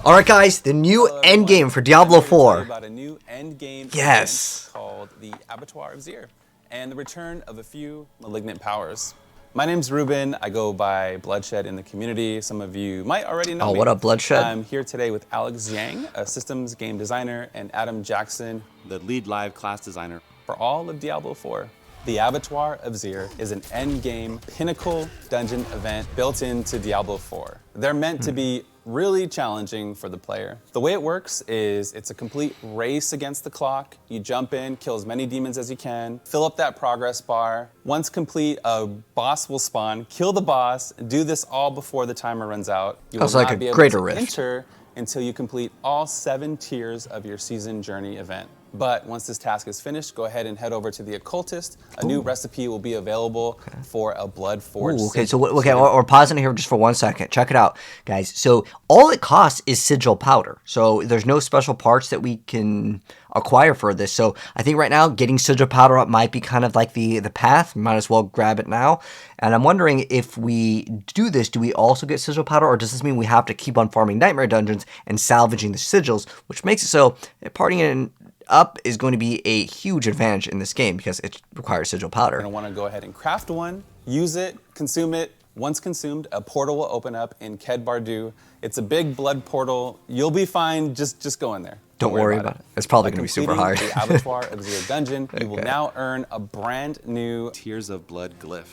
Alright guys, the new endgame for Diablo 4. About a new endgame yes. event called the Abattoir of Zir, and the return of a few malignant powers. My name's Ruben. I go by Bloodshed in the community. Some of you might already know me. Oh, what up, Bloodshed? I'm here today with Alex Zhang, a systems game designer, and Adam Jackson, the lead live class designer for all of Diablo 4. The Abattoir of Zir is an endgame pinnacle dungeon event built into Diablo 4. They're meant to be really challenging for the player. The way it works is it's a complete race against the clock. You jump in, kill as many demons as you can, fill up that progress bar. Once complete, a boss will spawn, kill the boss, do this all before the timer runs out. You will not be able to enter until you complete all 7 tiers of your season journey event. But once this task is finished, go ahead and head over to the Occultist. A new recipe will be available for a Blood Forge. Okay, so we're pausing here just for 1 second. Check it out, guys. So all it costs is sigil powder. So there's no special parts that we can acquire for this. So I think right now getting sigil powder up might be kind of like the path. Might as well grab it now. And I'm wondering if we do this, do we also get sigil powder, or does this mean we have to keep on farming nightmare dungeons and salvaging the sigils, which makes it so partying up is going to be a huge advantage in this game because it requires sigil powder. You're going to want to go ahead and craft one, use it, consume it. Once consumed, a portal will open up in Ked Bardu. It's a big blood portal. You'll be fine. Just go in there. Don't worry about it. It's probably going to be super hard. The Abattoir of Zir dungeon, you will now earn a brand new Tears of Blood glyph.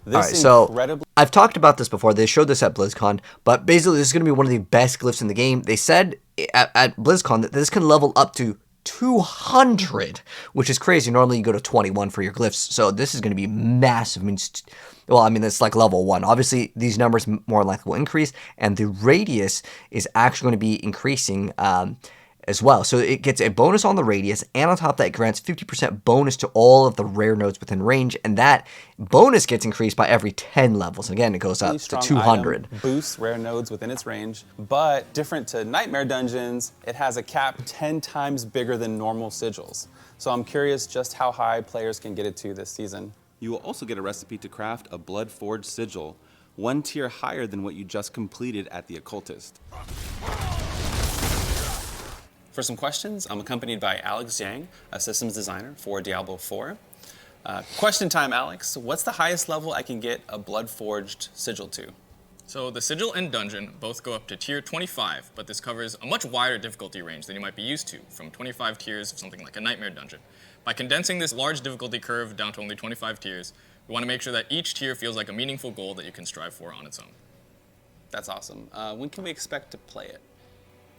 Alright, so I've talked about this before. They showed this at BlizzCon, but basically this is going to be one of the best glyphs in the game. They said at BlizzCon that this can level up to 200, which is crazy. Normally you go to 21 for your glyphs, so this is going to be massive. I mean, it's like level 1. Obviously, these numbers more likely will increase, and the radius is actually going to be increasing as well. So it gets a bonus on the radius, and on top of that, it grants 50% bonus to all of the rare nodes within range, and that bonus gets increased by every 10 levels. And again, it goes up to 200. Boosts rare nodes within its range, but different to nightmare dungeons, it has a cap 10 times bigger than normal sigils. So I'm curious just how high players can get it to this season. You will also get a recipe to craft a Blood Forge sigil, 1 tier higher than what you just completed at the Occultist. For some questions, I'm accompanied by Alex Zhang, a systems designer for Diablo 4. Question time, Alex. What's the highest level I can get a Blood Forged sigil to? So the sigil and dungeon both go up to tier 25, but this covers a much wider difficulty range than you might be used to, from 25 tiers of something like a nightmare dungeon. By condensing this large difficulty curve down to only 25 tiers, we want to make sure that each tier feels like a meaningful goal that you can strive for on its own. That's awesome. When can we expect to play it?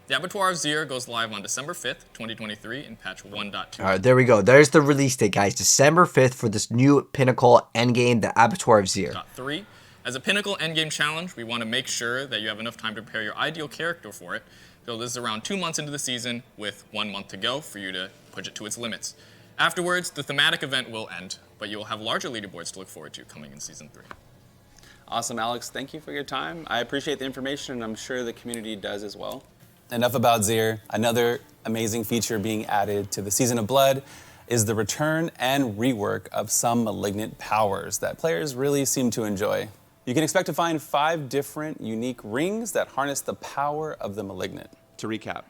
The Abattoir of Zir goes live on December 5th, 2023 in patch 1.2. All right, there we go. There's the release date, guys. December 5th for this new pinnacle endgame, the Abattoir of Zir. 3. As a pinnacle endgame challenge, we want to make sure that you have enough time to prepare your ideal character for it. So this is around 2 months into the season with 1 month to go for you to push it to its limits. Afterwards, the thematic event will end, but you will have larger leaderboards to look forward to coming in Season 3. Awesome, Alex. Thank you for your time. I appreciate the information, and I'm sure the community does as well. Enough about Zir. Another amazing feature being added to the Season of Blood is the return and rework of some malignant powers that players really seem to enjoy. You can expect to find 5 different unique rings that harness the power of the malignant. To recap,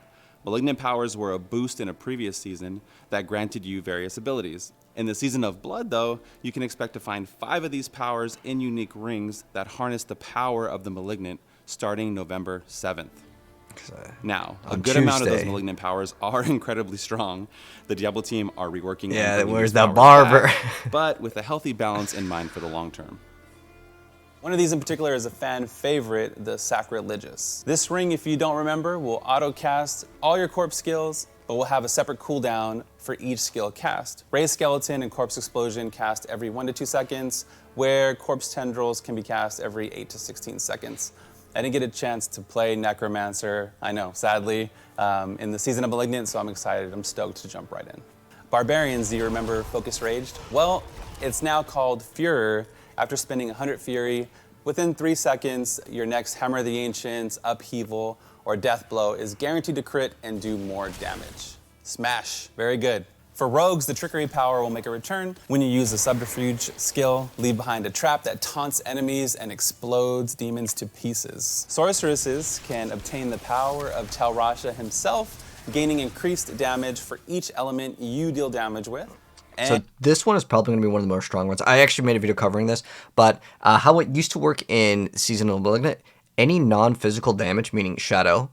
malignant powers were a boost in a previous season that granted you various abilities. In the Season of Blood, though, you can expect to find 5 of these powers in unique rings that harness the power of the malignant starting November 7th. Now, a good amount of those malignant powers are incredibly strong. The Diablo team are reworking. Yeah, where's that barber? Back, but with a healthy balance in mind for the long term. One of these in particular is a fan favorite, the Sacrilegious. This ring, if you don't remember, will auto-cast all your corpse skills, but will have a separate cooldown for each skill cast. Raise Skeleton and Corpse Explosion cast every 1 to 2 seconds, where Corpse Tendrils can be cast every 8 to 16 seconds. I didn't get a chance to play Necromancer, I know, sadly, in the Season of Malignant, so I'm excited. I'm stoked to jump right in. Barbarians, do you remember Focus Raged? Well, it's now called Furor. After spending 100 Fury, within 3 seconds, your next Hammer of the Ancients, Upheaval, or Death Blow is guaranteed to crit and do more damage. Smash, very good. For rogues, the trickery power will make a return when you use the subterfuge skill, leave behind a trap that taunts enemies and explodes demons to pieces. Sorceresses can obtain the power of Tal Rasha himself, gaining increased damage for each element you deal damage with. So this one is probably going to be one of the more strong ones. I actually made a video covering this, but how it used to work in Seasonal Malignant, any non-physical damage, meaning shadow,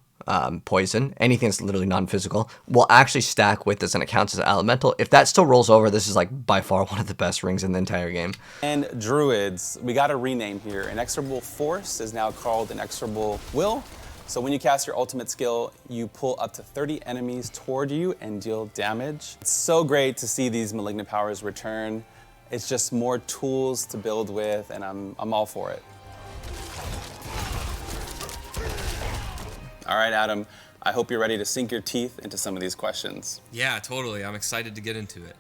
poison, anything that's literally non-physical, will actually stack with this and it counts as elemental. If that still rolls over, this is like by far one of the best rings in the entire game. And druids, we got a rename here. Inexorable Force is now called Inexorable Will. So when you cast your ultimate skill, you pull up to 30 enemies toward you and deal damage. It's so great to see these malignant powers return. It's just more tools to build with, and I'm all for it. All right, Adam, I hope you're ready to sink your teeth into some of these questions. Yeah, totally. I'm excited to get into it.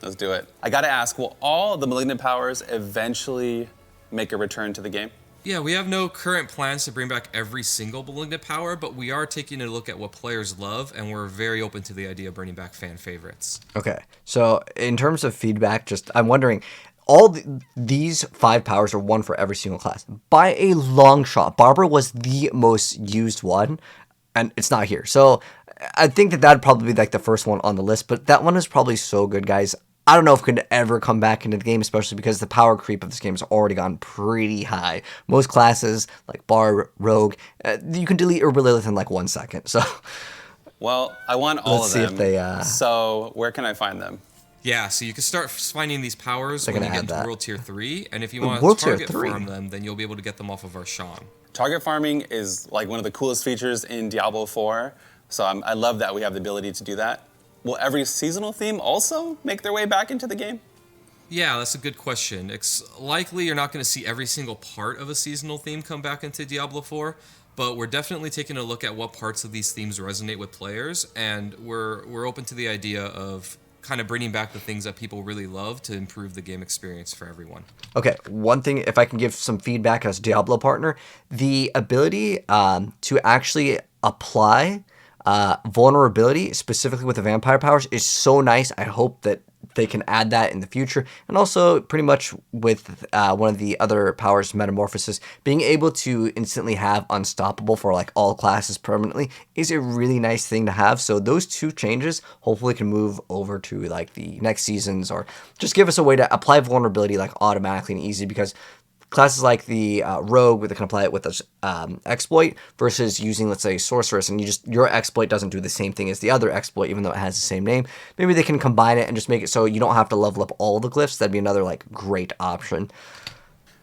Let's do it. I gotta ask, will all the malignant powers eventually make a return to the game? Yeah, we have no current plans to bring back every single malignant power, but we are taking a look at what players love, and we're very open to the idea of bringing back fan favorites. Okay, so in terms of feedback, I'm wondering, these 5 powers are one for every single class. By a long shot, Barbara was the most used one, and it's not here. So I think that'd probably be like the first one on the list, but that one is probably so good, guys. I don't know if it could ever come back into the game, especially because the power creep of this game has already gone pretty high. Most classes, like Barb, Rogue, you can delete Urban Lilith in like 1 second. So, well, I want all of them. Let's see if they. So where can I find them? Yeah, so you can start finding these powers when you get into World Tier 3, and if you want to target farm them, then you'll be able to get them off of Varshan. Target farming is like one of the coolest features in Diablo 4, so I love that we have the ability to do that. Will every seasonal theme also make their way back into the game? Yeah, that's a good question. It's likely you're not going to see every single part of a seasonal theme come back into Diablo 4, but we're definitely taking a look at what parts of these themes resonate with players, and we're open to the idea of kind of bringing back the things that people really love to improve the game experience for everyone. Okay, one thing, if I can give some feedback as a Diablo partner, the ability to actually apply vulnerability, specifically with the vampire powers, is so nice. I hope that they can add that in the future. And also, pretty much with one of the other powers, Metamorphosis, being able to instantly have Unstoppable for like all classes permanently is a really nice thing to have. So those 2 changes hopefully can move over to like the next seasons, or just give us a way to apply vulnerability like automatically and easy, because classes like the Rogue, where they can apply it with an exploit, versus using, let's say, Sorceress, and your exploit doesn't do the same thing as the other exploit, even though it has the same name. Maybe they can combine it and just make it so you don't have to level up all the glyphs. That'd be another like great option.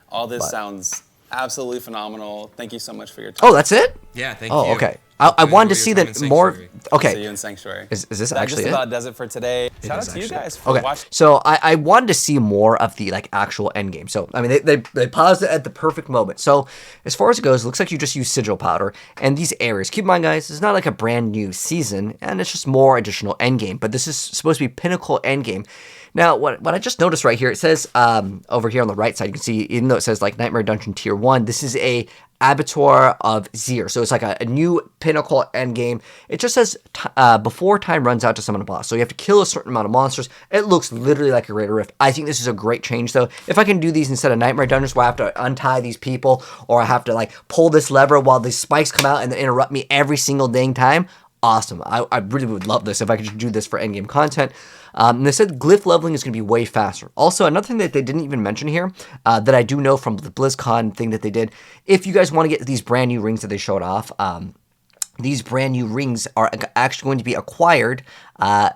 All this sounds absolutely phenomenal. Thank you so much for your time. Oh, that's it? Yeah, thank you. Oh, okay. I wanted to see that more. Okay. See you in Sanctuary. Is this that actually just about does it for today. Shout out to you guys for watching. So I wanted to see more of the like actual end game. So I mean they paused it at the perfect moment. So as far as it goes, it looks like you just use sigil powder and these areas. Keep in mind, guys, it's not like a brand new season, and it's just more additional end game. But this is supposed to be pinnacle end game. Now, what I just noticed right here, it says over here on the right side, you can see, even though it says like Nightmare Dungeon Tier 1, this is a Abattoir of Zir. So it's like a new pinnacle end game. It just says before time runs out to summon a boss. So you have to kill a certain amount of monsters. It looks literally like a Greater Rift. I think this is a great change, though. If I can do these instead of Nightmare Dungeons where I have to untie these people, or I have to like pull this lever while these spikes come out and then interrupt me every single dang time, awesome. I really would love this if I could just do this for endgame content. And they said glyph leveling is going to be way faster. Also, another thing that they didn't even mention here, that I do know from the BlizzCon thing that they did, if you guys want to get these brand new rings that they showed off, these brand new rings are actually going to be acquired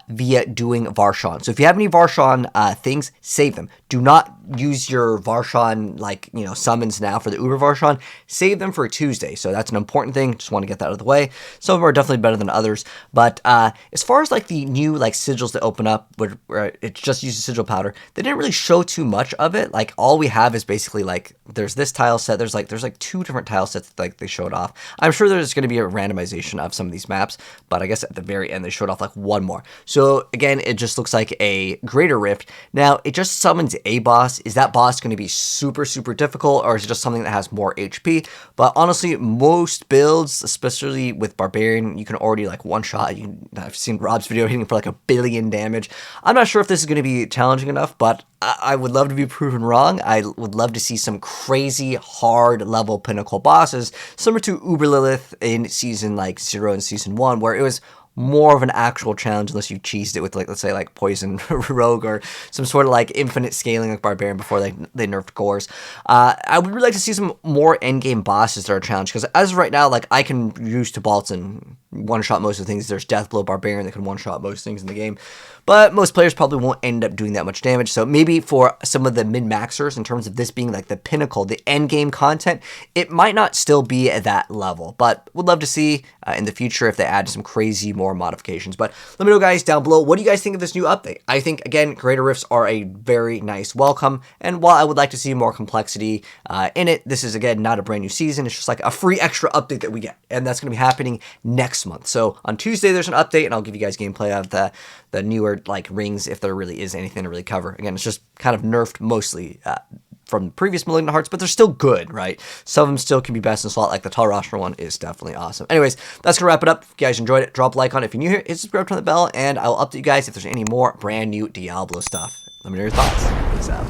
via doing Varshan. So if you have any Varshan things, save them. Do not use your Varshan, like, summons now for the Uber Varshan. Save them for Tuesday. So that's an important thing. Just want to get that out of the way. Some of them are definitely better than others. But as far as like the new like sigils that open up, where it just uses sigil powder, they didn't really show too much of it. Like all we have is basically like there's this tile set. There's like 2 different tile sets that like they showed off. I'm sure there's going to be a randomization of some of these maps, but I guess at the very end they showed off like one more. anymore. So again, it just looks like a greater rift. Now, it just summons a boss. Is that boss going to be super, super difficult, or is it just something that has more HP? But honestly, most builds, especially with Barbarian, you can already like one-shot. I've seen Rob's video hitting for like 1 billion damage. I'm not sure if this is going to be challenging enough, but I would love to be proven wrong. I would love to see some crazy hard level pinnacle bosses, similar to Uber Lilith in season like 0 and season 1, where it was more of an actual challenge unless you cheesed it with, like, let's say, like Poison Rogue or some sort of like infinite scaling like Barbarian before they nerfed cores. I would really like to see some more endgame bosses that are challenged, because as of right now, like, I can use Tybalt and one-shot most of the things. There's Deathblow Barbarian that can one-shot most things in the game, but most players probably won't end up doing that much damage. So maybe for some of the min-maxers, in terms of this being like the pinnacle, the end game content, it might not still be at that level, but would love to see in the future if they add some crazy more modifications. But let me know, guys, down below, what do you guys think of this new update? I think, again, greater rifts are a very nice welcome, and while I would like to see more complexity in it, this is, again, not a brand new season. It's just like a free extra update that we get, and that's going to be happening next month. So on Tuesday, there's an update, and I'll give you guys gameplay of the newer like rings, if there really is anything to really cover. Again, it's just kind of nerfed mostly from previous Malignant Hearts, but they're still good, right? Some of them still can be best in slot, like the Tall Roster one is definitely awesome. Anyways, that's gonna wrap it up. If you guys enjoyed it, drop a like on it. If you're new here, hit subscribe, turn the bell, and I'll update you guys if there's any more brand new Diablo stuff. Let me know your thoughts. Peace out.